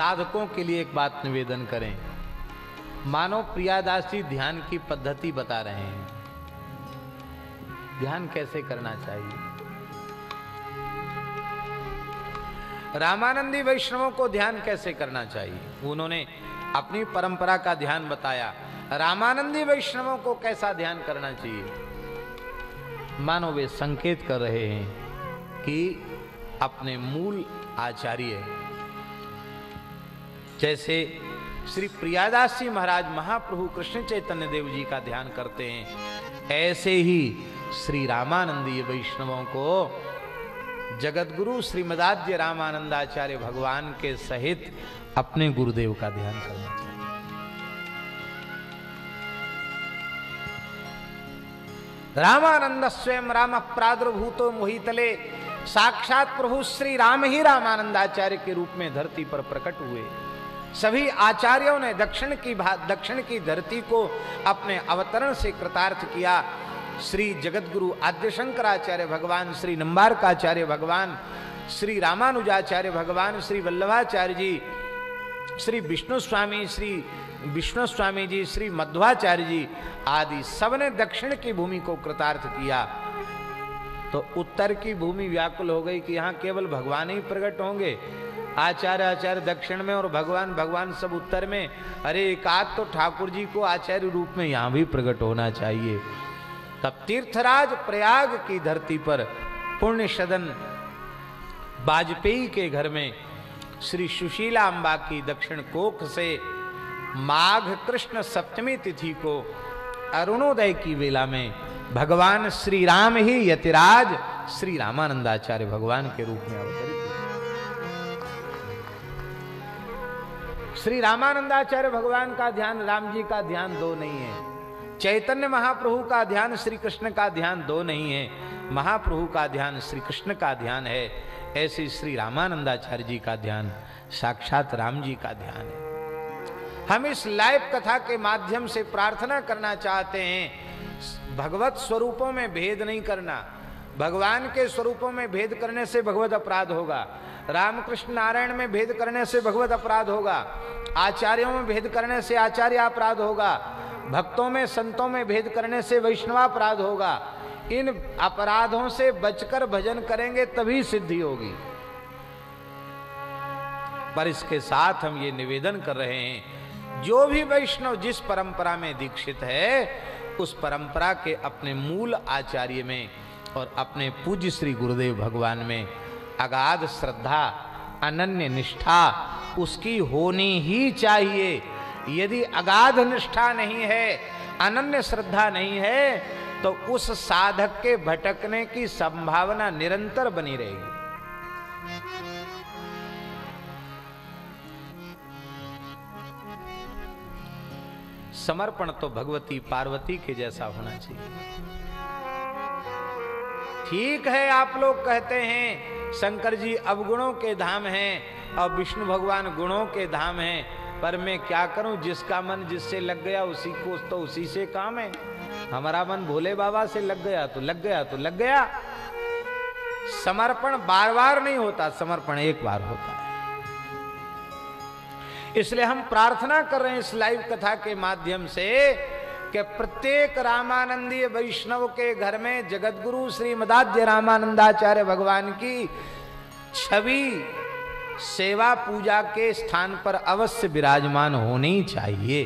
साधकों के लिए एक बात निवेदन करें। मानो प्रियादास जी ध्यान की पद्धति बता रहे हैं, ध्यान कैसे करना चाहिए। रामानंदी वैष्णवों को ध्यान कैसे करना चाहिए, उन्होंने अपनी परंपरा का ध्यान बताया। रामानंदी वैष्णवों को कैसा ध्यान करना चाहिए, मानो वे संकेत कर रहे हैं कि अपने मूल आचार्य जैसे श्री प्रियादास जी महाराज महाप्रभु कृष्ण चैतन्य देव जी का ध्यान करते हैं, ऐसे ही श्री रामानंदीय वैष्णवों को जगतगुरु श्रीमदाद्य रामानंदाचार्य भगवान के सहित अपने गुरुदेव का ध्यान करना चाहिए। रामानंद स्वयं राम प्रादुर्भूतो मोहितले, साक्षात प्रभु श्री राम ही रामानंदाचार्य के रूप में धरती पर प्रकट हुए। सभी आचार्यों ने दक्षिण की धरती को अपने अवतरण से कृतार्थ किया। श्री जगतगुरु आद्य शंकराचार्य भगवान, श्री निम्बारकाचार्य भगवान, श्री रामानुजाचार्य भगवान, श्री वल्लभाचार्य जी, श्री विष्णु स्वामी जी, श्री मध्वाचार्य जी आदि सबने दक्षिण की भूमि को कृतार्थ किया। तो उत्तर की भूमि व्याकुल हो गई कि यहाँ केवल भगवान ही प्रकट होंगे, आचार्य दक्षिण में और भगवान सब उत्तर में। अरे एकाध तो ठाकुर जी को आचार्य रूप में यहाँ भी प्रकट होना चाहिए। तब तीर्थराज प्रयाग की धरती पर पुण्य सदन वाजपेयी के घर में श्री सुशीला अम्बा की दक्षिण कोख से माघ कृष्ण सप्तमी तिथि को अरुणोदय की वेला में भगवान श्री राम ही यतिराज श्री रामानंदाचार्य भगवान के रूप में अवतरित हुए। श्री रामानंदाचार्य भगवान का ध्यान राम जी का ध्यान दो नहीं है, चैतन्य महाप्रभु का ध्यान श्री कृष्ण का ध्यान दो नहीं है, महाप्रभु का ध्यान श्री कृष्ण का ध्यान है। ऐसे श्री रामानंदाचार्य जी का ध्यान साक्षात राम जी का ध्यान है। हम इस लाइव कथा के माध्यम से प्रार्थना करना चाहते हैं, भगवत स्वरूपों में भेद नहीं करना। भगवान के स्वरूपों में भेद करने से भगवत अपराध होगा, रामकृष्ण नारायण में भेद करने से भगवत अपराध होगा, आचार्यों में भेद करने से आचार्य अपराध होगा, भक्तों में संतों में भेद करने से वैष्णवापराध होगा। इन अपराधों से बचकर भजन करेंगे तभी सिद्धि होगी। पर इसके साथ हम ये निवेदन कर रहे हैं, जो भी वैष्णव जिस परंपरा में दीक्षित है उस परंपरा के अपने मूल आचार्य में और अपने पूज्य श्री गुरुदेव भगवान में अगाध श्रद्धा अनन्य निष्ठा उसकी होनी ही चाहिए। यदि अगाध निष्ठा नहीं है, अनन्य श्रद्धा नहीं है, तो उस साधक के भटकने की संभावना निरंतर बनी रहेगी। समर्पण तो भगवती पार्वती के जैसा होना चाहिए। ठीक है, आप लोग कहते हैं शंकर जी अवगुणों के धाम हैं और विष्णु भगवान गुणों के धाम हैं, पर मैं क्या करूं, जिसका मन जिससे लग गया उसी को तो उसी से काम है। हमारा मन भोले बाबा से लग गया तो लग गया तो लग गया। समर्पण बार बार नहीं होता, समर्पण एक बार होता है। इसलिए हम प्रार्थना कर रहे हैं इस लाइव कथा के माध्यम से कि प्रत्येक रामानंदीय वैष्णव के घर में जगतगुरु श्रीमदाद्य रामानंदाचार्य भगवान की छवि सेवा पूजा के स्थान पर अवश्य विराजमान होनी चाहिए।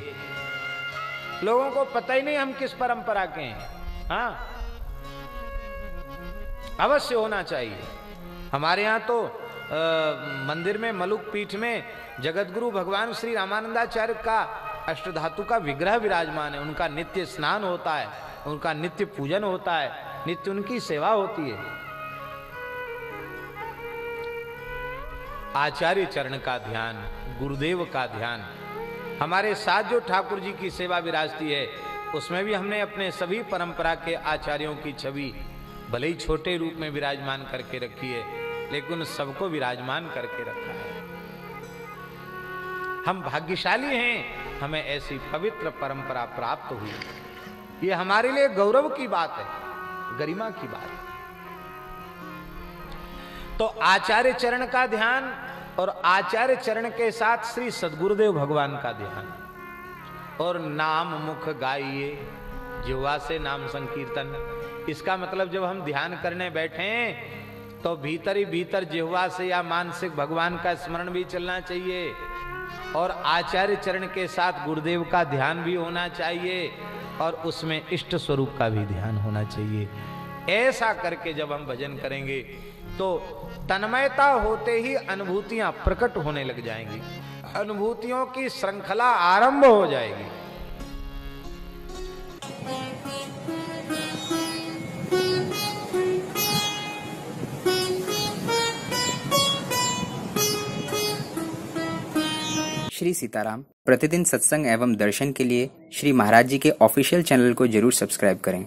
लोगों को पता ही नहीं हम किस परंपरा के हैं। हाँ, अवश्य होना चाहिए। हमारे यहाँ तो मंदिर में मलुक पीठ में जगतगुरु भगवान श्री रामानंदाचार्य का अष्टधातु का विग्रह विराजमान है। उनका नित्य स्नान होता है, उनका नित्य पूजन होता है, नित्य उनकी सेवा होती है। आचार्य चरण का ध्यान, गुरुदेव का ध्यान। हमारे साथ जो ठाकुर जी की सेवा विराजती है उसमें भी हमने अपने सभी परंपरा के आचार्यों की छवि भले ही छोटे रूप में विराजमान करके रखी है, लेकिन सबको विराजमान करके रखा है। हम भाग्यशाली हैं, हमें ऐसी पवित्र परंपरा प्राप्त हुई। ये हमारे लिए गौरव की बात है, गरिमा की बात है। तो आचार्य चरण का ध्यान और आचार्य चरण के साथ श्री सद्गुरुदेव भगवान का ध्यान, और नाम मुख गाइए, जिह्वा से नाम संकीर्तन। इसका मतलब जब हम ध्यान करने बैठे तो भीतर ही भीतर जिह्वा से या मानसिक भगवान का स्मरण भी चलना चाहिए, और आचार्य चरण के साथ गुरुदेव का ध्यान भी होना चाहिए, और उसमें इष्ट स्वरूप का भी ध्यान होना चाहिए। ऐसा करके जब हम भजन करेंगे तो तन्मयता होते ही अनुभूतियां प्रकट होने लग जाएंगी, अनुभूतियों की श्रृंखला आरंभ हो जाएगी। श्री सीताराम प्रतिदिन सत्संग एवं दर्शन के लिए श्री महाराज जी के ऑफिशियल चैनल को जरूर सब्सक्राइब करें।